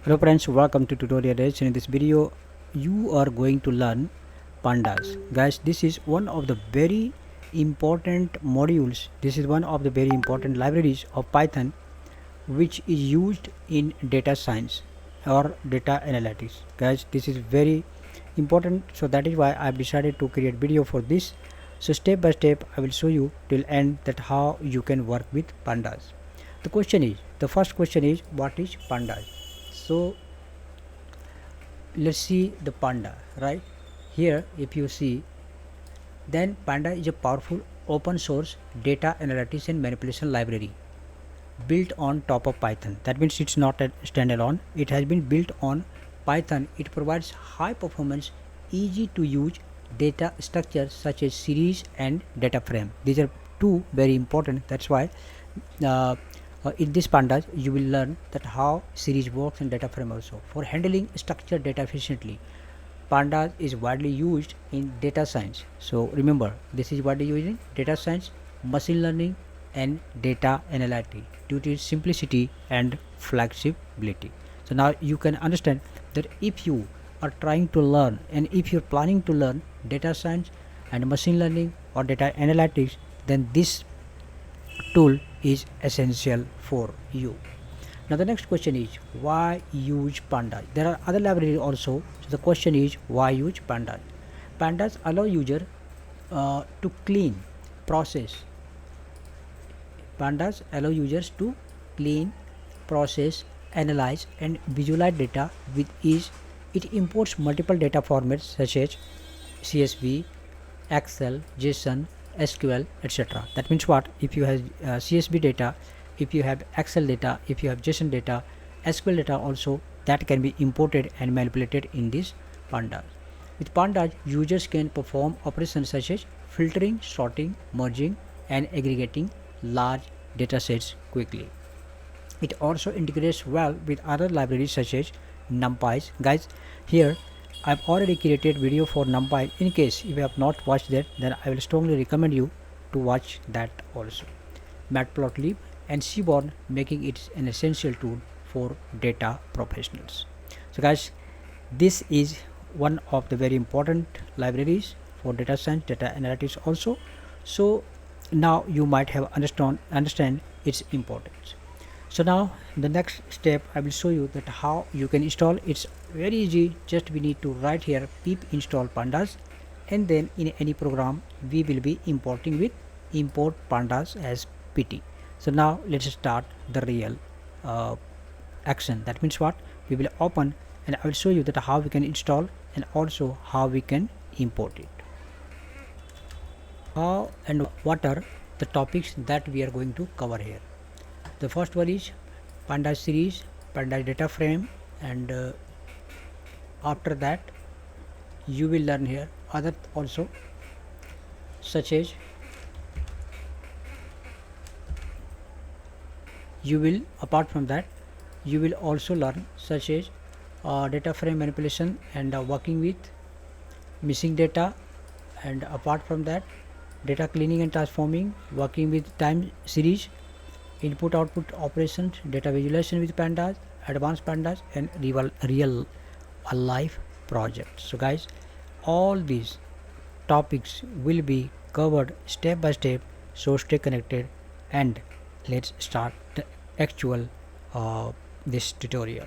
Hello friends, welcome to Tutorial Edge. In this video you are going to learn pandas. Guys, this is one of the very important modules. This is one of the very important libraries of Python which is used in data science or data analytics. Guys, this is very important, so that is why I have decided to create video for this. So step by step I will show you till end that how you can work with pandas. The first question is, what is pandas? So let's see the panda. Right here, if you see, then panda is a powerful open source data analytics and manipulation library built on top of Python. That means it's not a standalone, it has been built on Python. It provides high performance, easy to use data structures such as series and data frame. These are two very important. That's why in this pandas you will learn that how series works and data frame also. For handling structured data efficiently, pandas is widely used in data science. So remember, this is widely used in data science, machine learning and data analytics due to its simplicity and flexibility. So now you can understand that if you are trying to learn and if you're planning to learn data science and machine learning or data analytics, then this tool is essential for you. Now the next question is, why use pandas? There are other libraries also. So the question is, why use pandas? Pandas allow user to clean, process. Pandas allow users to clean, process, analyze and visualize data with ease. It imports multiple data formats such as CSV, Excel, JSON, SQL, etc. That means what? If you have CSV data, if you have Excel data, if you have JSON data, SQL data also, that can be imported and manipulated in this pandas. With pandas, users can perform operations such as filtering, sorting, merging and aggregating large data sets quickly. It also integrates well with other libraries such as NumPy. Guys, here I've already created video for NumPy. In case if you have not watched that, then I will strongly recommend you to watch that also. Matplotlib and Seaborn, making it an essential tool for data professionals. So guys, this is one of the very important libraries for data science, data analytics also. So now you might have understand its importance. So now the next step I will show you that how you can install. It's very easy. Just we need to write here pip install pandas, and then in any program we will be importing with import pandas as pt. So now let's start the real action. That means what? We will open and I will show you that how we can install and also how we can import it. How and what are the topics that we are going to cover here? The first one is pandas series, pandas data frame, and after that you will learn here other also, such as you will, apart from that you will also learn such as data frame manipulation and working with missing data, and apart from that data cleaning and transforming, working with time series, input output operations, data visualization with pandas, advanced pandas and real life projects. So guys, all these topics will be covered step by step, so stay connected and let's start the actual this tutorial.